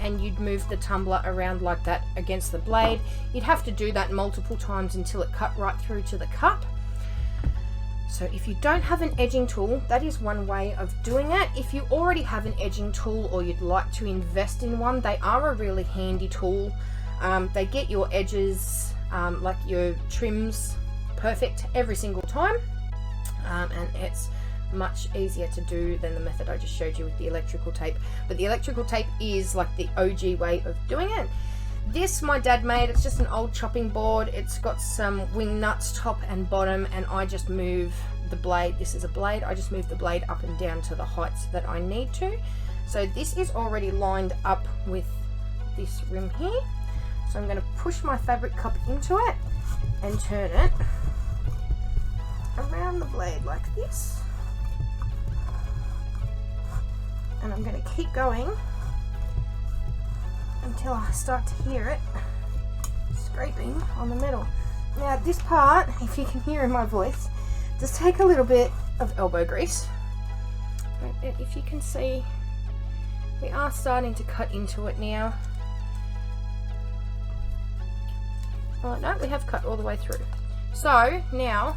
and you'd move the tumbler around like that against the blade. You'd have to do that multiple times until it cut right through to the cup. So if you don't have an edging tool, that is one way of doing it. If you already have an edging tool or you'd like to invest in one, they are a really handy tool. They get your edges, like your trims, perfect every single time, and it's much easier to do than the method I just showed you with the electrical tape. But the electrical tape is like the OG way of doing it. This my dad made. It's just an old chopping board. It's got some wing nuts top and bottom, and I just move the blade. This is a blade. I just move the blade up and down to the heights that I need to. So this is already lined up with this rim here. So I'm going to push my fabric cup into it and turn it around the blade like this. And I'm going to keep going until I start to hear it scraping on the metal. Now this part, if you can hear in my voice, does take a little bit of elbow grease. But if you can see, we are starting to cut into it now. Oh no, we have cut all the way through. So now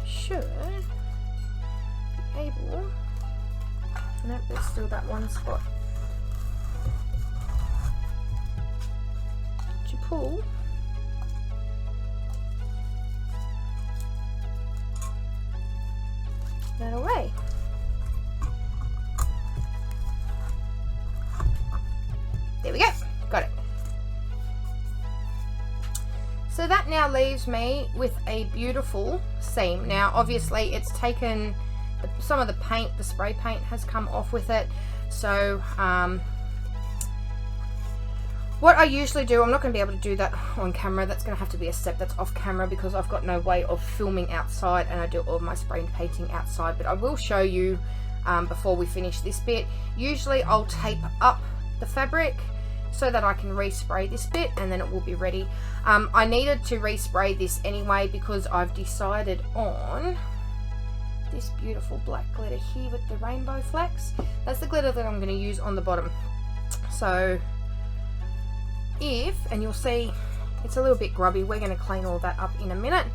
I should be able, nope, there's still that one spot, to pull that away. There we go, got it. So that now leaves me with a beautiful seam. Now obviously it's taken some of the paint, the spray paint has come off with it. So what I usually do, I'm not going to be able to do that on camera, that's going to have to be a step that's off camera because I've got no way of filming outside and I do all of my spray painting outside, but I will show you before we finish this bit. Usually I'll tape up the fabric so that I can respray this bit and then it will be ready. I needed to respray this anyway because I've decided on this beautiful black glitter here with the rainbow flecks. That's the glitter that I'm going to use on the bottom. So and you'll see it's a little bit grubby, we're going to clean all that up in a minute,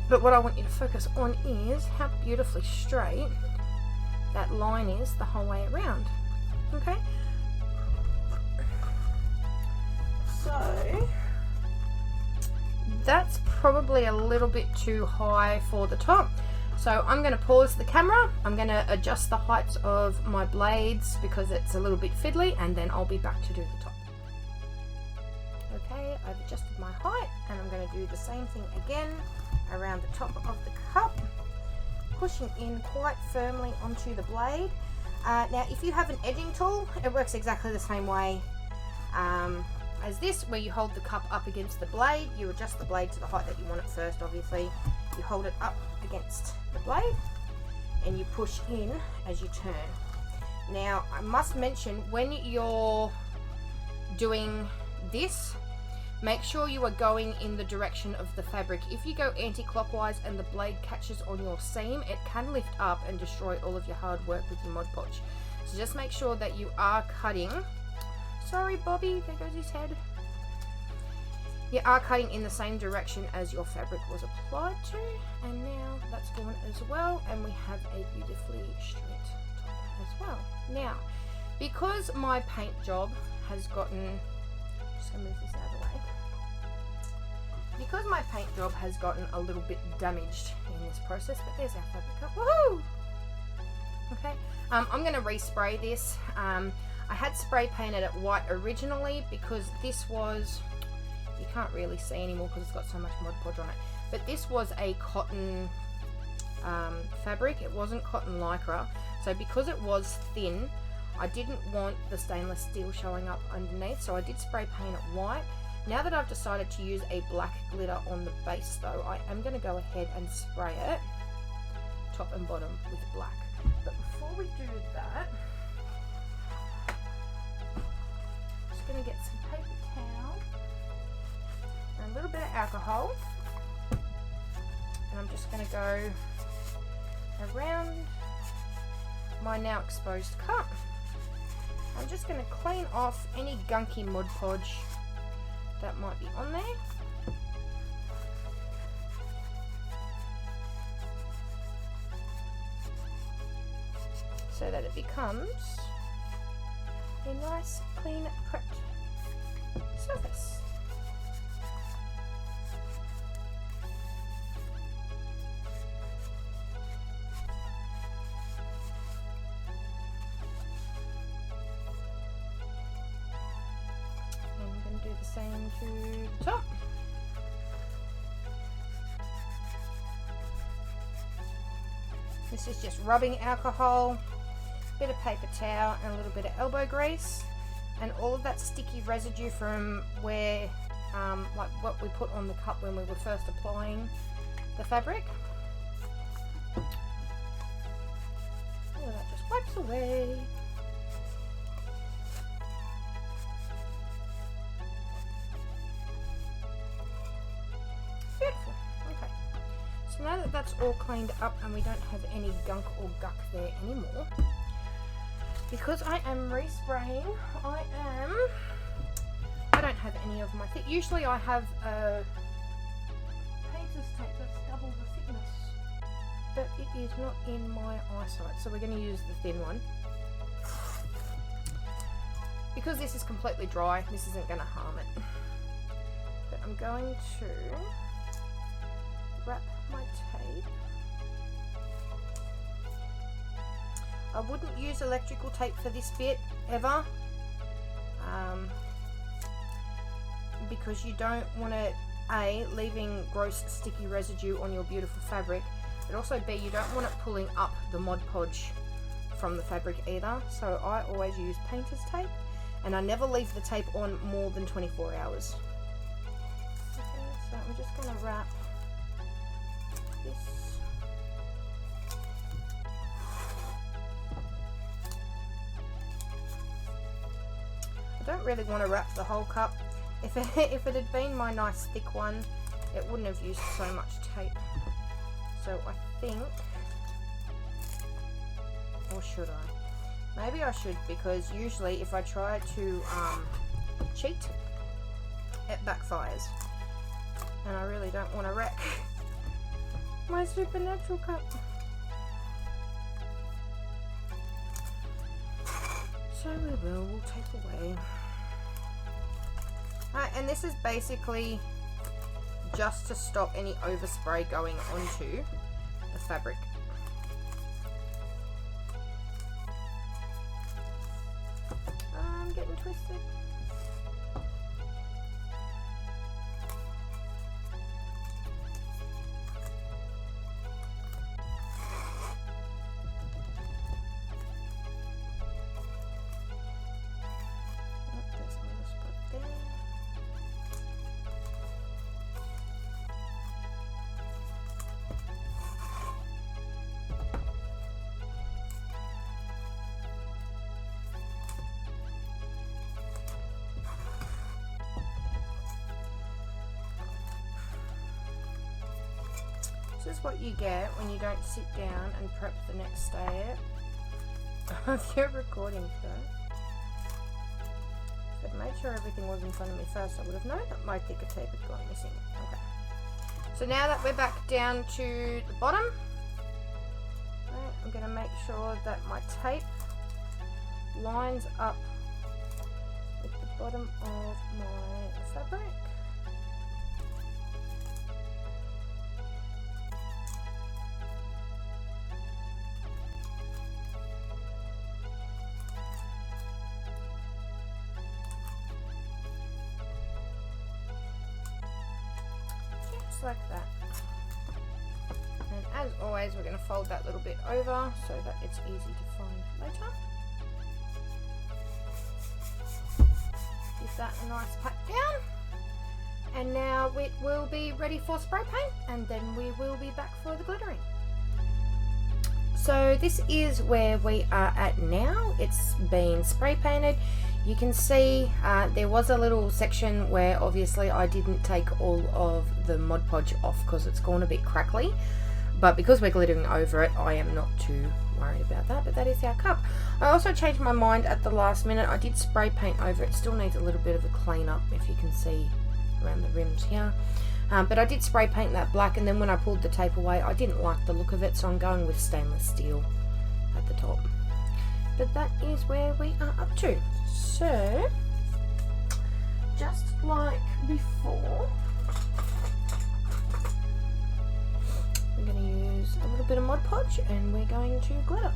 but what I want you to focus on is how beautifully straight that line is the whole way around. Okay, so that's probably a little bit too high for the top. So I'm going to pause the camera, I'm going to adjust the heights of my blades because it's a little bit fiddly, and then I'll be back to do the top. Okay, I've adjusted my height and I'm going to do the same thing again around the top of the cup, pushing in quite firmly onto the blade. Now if you have an edging tool, it works exactly the same way. as this, where you hold the cup up against the blade. You adjust the blade to the height that you want it first, obviously. You hold it up against the blade and you push in as you turn. Now, I must mention, when you're doing this, make sure you are going in the direction of the fabric. If you go anti-clockwise and the blade catches on your seam, it can lift up and destroy all of your hard work with your Mod Podge. So just make sure that you are cutting. Sorry, Bobby, there goes his head. You are cutting in the same direction as your fabric was applied to, and now that's gone as well, and we have a beautifully straight top as well. Now, because my paint job has gotten, I'm just going to move this out of the way. Because my paint job has gotten a little bit damaged in this process, but there's our fabric cut. Woohoo! Okay, I'm going to respray this. I had spray painted it white originally because this was, you can't really see anymore because it's got so much Mod Podge on it, but this was a cotton fabric. It wasn't cotton lycra, so because it was thin, I didn't want the stainless steel showing up underneath, so I did spray paint it white. Now that I've decided to use a black glitter on the base though, I am going to go ahead and spray it top and bottom with black. But before we do that, I'm just going to get some paper towel and a little bit of alcohol, and I'm just going to go around my now exposed cup. I'm just going to clean off any gunky Mod Podge that might be on there. So that it becomes a nice, clean, prepped surface. And I'm going to do the same to the top. This is just rubbing alcohol, bit of paper towel and a little bit of elbow grease, and all of that sticky residue from where like what we put on the cup when we were first applying the fabric. All of that just wipes away. Beautiful. Okay, so now that that's all cleaned up and we don't have any gunk or guck there anymore, because I am respraying, I don't have any of my usually I have a painter's tape that's double the thickness, but it is not in my eyesight, so we're going to use the thin one. Because this is completely dry, this isn't going to harm it. But I'm going to wrap my tape. I wouldn't use electrical tape for this bit ever, because you don't want to, leaving gross sticky residue on your beautiful fabric, but also B, you don't want it pulling up the Mod Podge from the fabric either. So I always use painter's tape, and I never leave the tape on more than 24 hours. Okay, so I'm just going to wrap this. I don't really want to wrap the whole cup. If it had been my nice thick one, it wouldn't have used so much tape. So I think, or should I? Maybe I should, because usually if I try to cheat, it backfires. And I really don't want to wreck my supernatural cup. So we'll take away. Alright, and this is basically just to stop any overspray going onto the fabric. I'm getting twisted. There's a little spot there. This is what you get when you don't sit down and prep the next day of your recordings, guys. If I'd made sure everything was in front of me first, I would have known that my thicker tape had gone missing. Okay. So now that we're back down to the bottom, right, I'm going to make sure that my tape lines up with the bottom of my fabric. Just like that. And as always, we're going to fold that little bit over so that it's easy to find later. Give that a nice pat down. And now it will be ready for spray paint, and then we will be back for the glittering. So this is where we are at now. It's been spray painted. You can see there was a little section where obviously I didn't take all of the Mod Podge off because it's gone a bit crackly, but because we're glittering over it, I am not too worried about that. But that is our cup. I also changed my mind at the last minute. I did spray paint over it. Still needs a little bit of a clean up, if you can see around the rims here. But I did spray paint that black, and then when I pulled the tape away, I didn't like the look of it, so I'm going with stainless steel at the top. But that is where we are up to. So, just like before, we're going to use a little bit of Mod Podge, and we're going to glitter.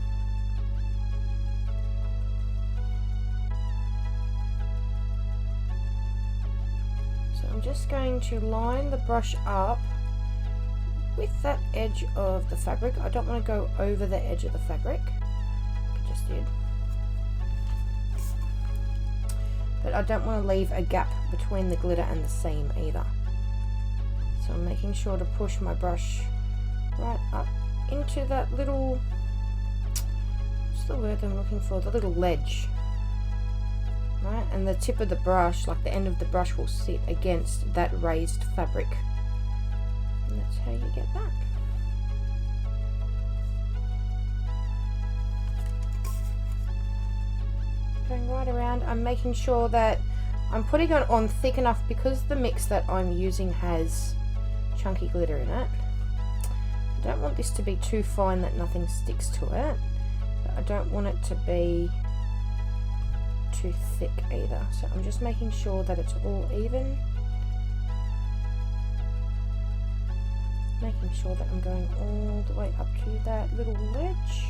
So I'm just going to line the brush up with that edge of the fabric. I don't want to go over the edge of the fabric, like I just did. But I don't want to leave a gap between the glitter and the seam either. So I'm making sure to push my brush right up into that little, what's the word I'm looking for, the little ledge. Right, and the tip of the brush, like the end of the brush, will sit against that raised fabric. And that's how you get that. Going right around, I'm making sure that I'm putting it on thick enough because the mix that I'm using has chunky glitter in it. I don't want this to be too fine that nothing sticks to it, but I don't want it to be too thick either. So I'm just making sure that it's all even. Making sure that I'm going all the way up to that little ledge.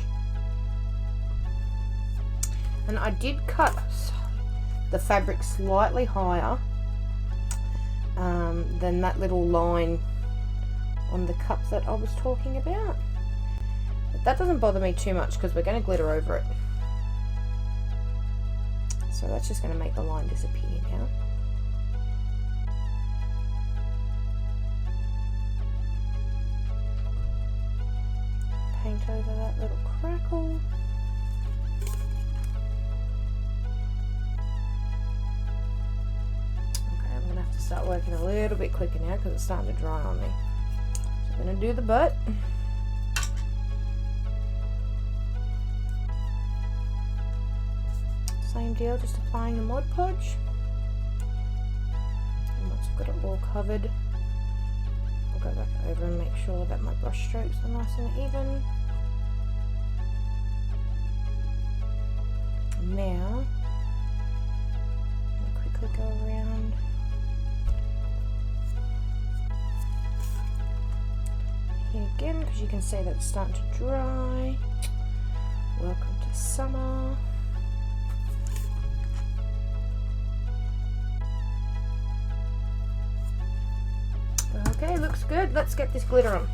And I did cut the fabric slightly higher than that little line on the cup that I was talking about. But that doesn't bother me too much because we're going to glitter over it. So that's just going to make the line disappear now. Paint over that little crackle. Okay, I'm going to have to start working a little bit quicker now because it's starting to dry on me. So I'm going to do the butt. Same deal, just applying the Mod Podge. And once I've got it all covered, I'll go back over and make sure that my brush strokes are nice and even. And now, I'm going to quickly go around here again because you can see that it's starting to dry. Welcome to summer. Okay, looks good. Let's get this glitter on.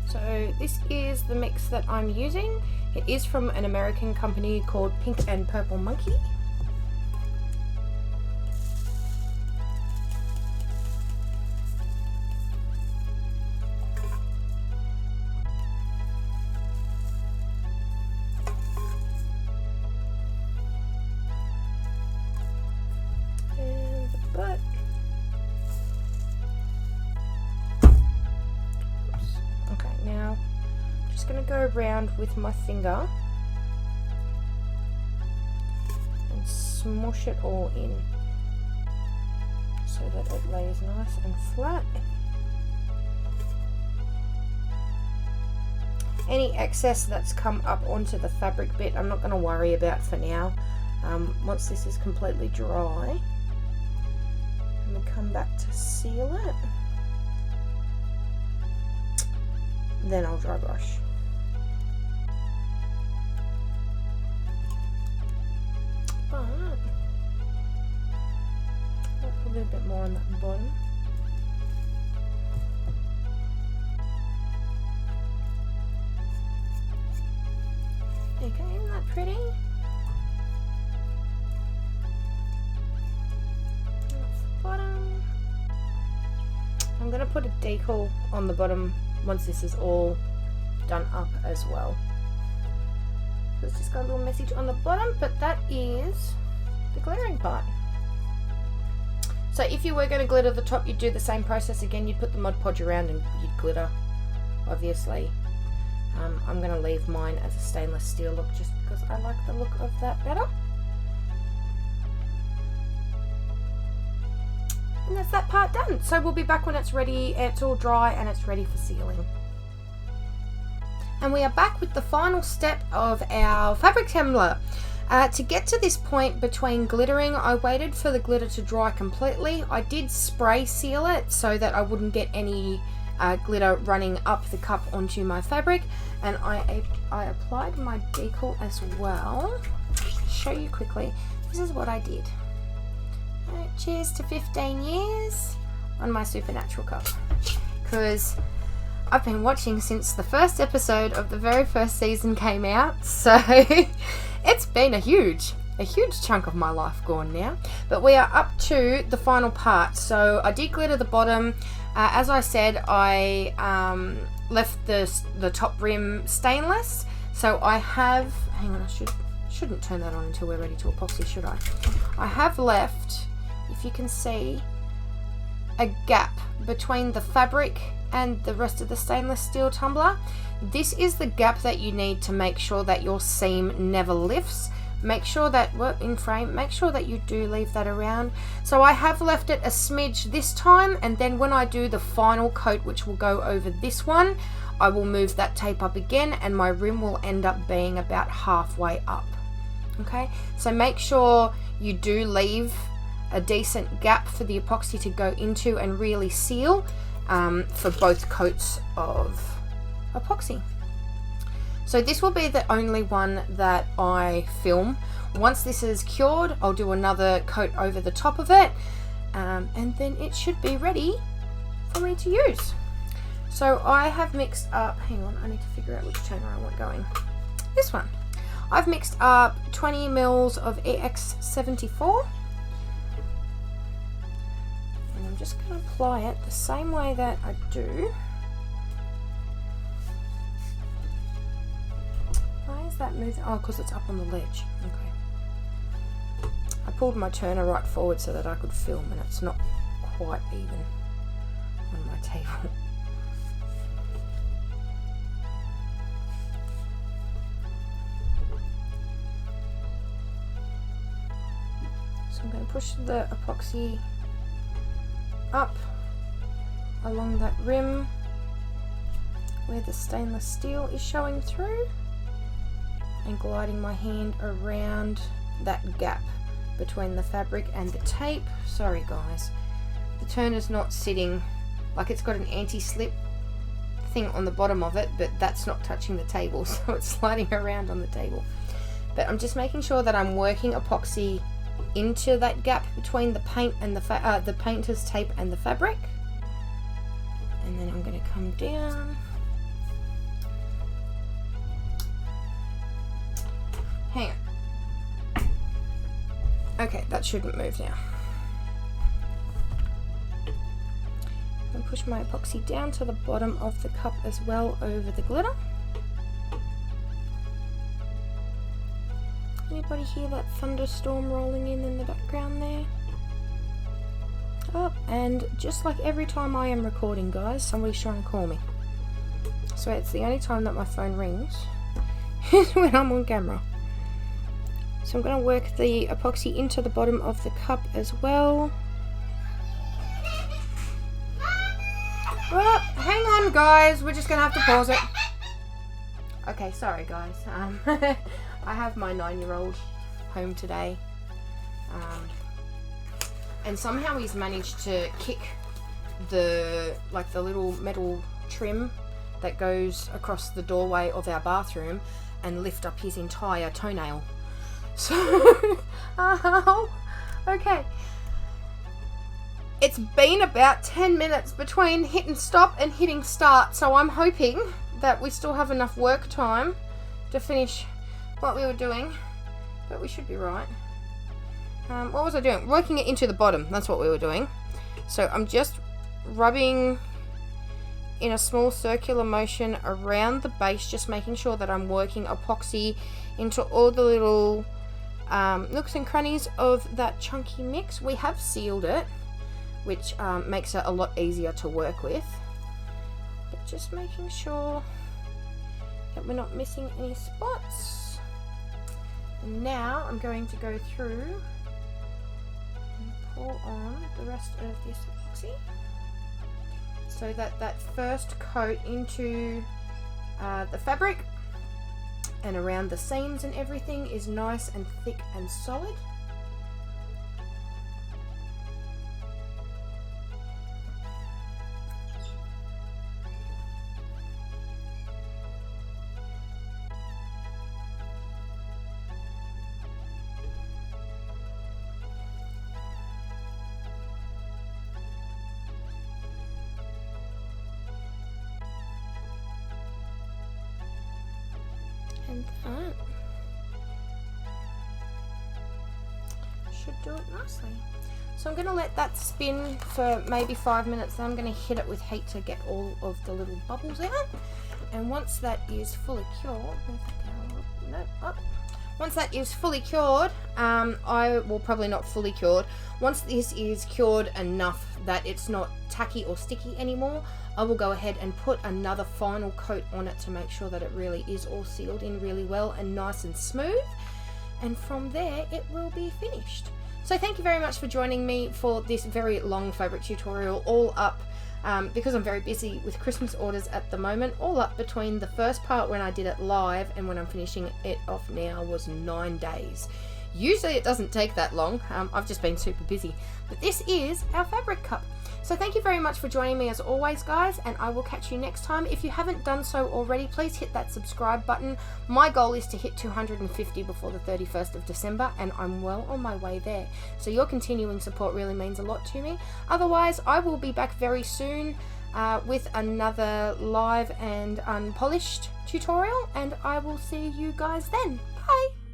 So this is the mix that I'm using. It is from an American company called Pink and Purple Monkey. And the butt. around with my finger and smush it all in so that it lays nice and flat. Any excess that's come up onto the fabric bit, I'm not going to worry about for now. Once this is completely dry, I'm going to come back to seal it. Then I'll dry brush. But I'll put a little bit more on that bottom. Okay, isn't that pretty? That's the bottom. I'm going to put a decal on the bottom once this is all done up as well. So it's just got a little message on the bottom, but that is the glittering part. So if you were going to glitter the top, you'd do the same process again. You'd put the Mod Podge around and you'd glitter, obviously. I'm going to leave mine as a stainless steel look just because I like the look of that better. And that's that part done. So we'll be back when it's ready, it's all dry and it's ready for sealing. And we are back with the final step of our fabric tumbler. To get to this point between glittering, I waited for the glitter to dry completely. I did spray seal it so that I wouldn't get any glitter running up the cup onto my fabric, and I applied my decal as well. To show you quickly, this is what I did. Right, cheers to 15 years on my Supernatural cup, because I've been watching since the first episode of the very first season came out, so it's been a huge chunk of my life gone now. But we are up to the final part. So I did glitter the bottom. As I said, I left the top rim stainless. So I have, hang on, I shouldn't turn that on until we're ready to epoxy, should I? I have left, if you can see, a gap between the fabric and the rest of the stainless steel tumbler. This is the gap that you need to make sure that your seam never lifts. Make sure that in frame, make sure that you do leave that around. So I have left it a smidge this time, and then when I do the final coat, which will go over this one, I will move that tape up again and my rim will end up being about halfway up. Okay, so make sure you do leave a decent gap for the epoxy to go into and really seal for both coats of epoxy. So this will be the only one that I film. Once this is cured, I'll do another coat over the top of it, and then it should be ready for me to use. So I have mixed up, hang on, I need to figure out which toner I want going. This one. I've mixed up 20 mils of EX74. And I'm just going to apply it the same way that I do. Why is that moving? Oh, because it's up on the ledge. Okay. I pulled my turner right forward so that I could film, and it's not quite even on my table. So I'm going to push the epoxy up along that rim where the stainless steel is showing through, and gliding my hand around that gap between the fabric and the tape. Sorry guys, the turner's not sitting, like it's got an anti-slip thing on the bottom of it, but that's not touching the table, so it's sliding around on the table. But I'm just making sure that I'm working epoxy into that gap between the paint and the painter's tape and the fabric. And then I'm going to come down. Hang on. Okay, that shouldn't move now. And push my epoxy down to the bottom of the cup as well over the glitter. Anybody hear that thunderstorm rolling in the background there? Oh, and just like every time I am recording, guys, somebody's trying to call me. So it's the only time that my phone rings is when I'm on camera. So I'm going to work the epoxy into the bottom of the cup as well. Oh, hang on guys, we're just going to have to pause it. Okay, sorry guys. I have my 9-year-old home today. And somehow he's managed to kick the little metal trim that goes across the doorway of our bathroom and lift up his entire toenail. So, okay. It's been about 10 minutes between hitting stop and hitting start, so I'm hoping that we still have enough work time to finish what we were doing, but we should be right. What was I doing? Working it into the bottom, that's what we were doing. So I'm just rubbing in a small circular motion around the base, just making sure that I'm working epoxy into all the little nooks and crannies of that chunky mix. We have sealed it, which makes it a lot easier to work with, but just making sure that we're not missing any spots. And now I'm going to go through and pour on the rest of this epoxy so that that first coat into the fabric and around the seams and everything is nice and thick and solid. And that should do it nicely. So I'm going to let that spin for maybe 5 minutes, then I'm going to hit it with heat to get all of the little bubbles out. And once that is fully cured, once that is fully cured, probably not fully cured, once this is cured enough that it's not tacky or sticky anymore, I will go ahead and put another final coat on it to make sure that it really is all sealed in really well and nice and smooth. And from there, it will be finished. So thank you very much for joining me for this very long fabric tutorial, all up, because I'm very busy with Christmas orders at the moment, all up between the first part when I did it live and when I'm finishing it off now was 9 days. Usually it doesn't take that long. I've just been super busy. But this is our fabric cup. So thank you very much for joining me as always, guys, and I will catch you next time. If you haven't done so already, please hit that subscribe button. My goal is to hit 250 before the 31st of December, and I'm well on my way there. So your continuing support really means a lot to me. Otherwise, I will be back very soon with another live and unpolished tutorial, and I will see you guys then. Bye!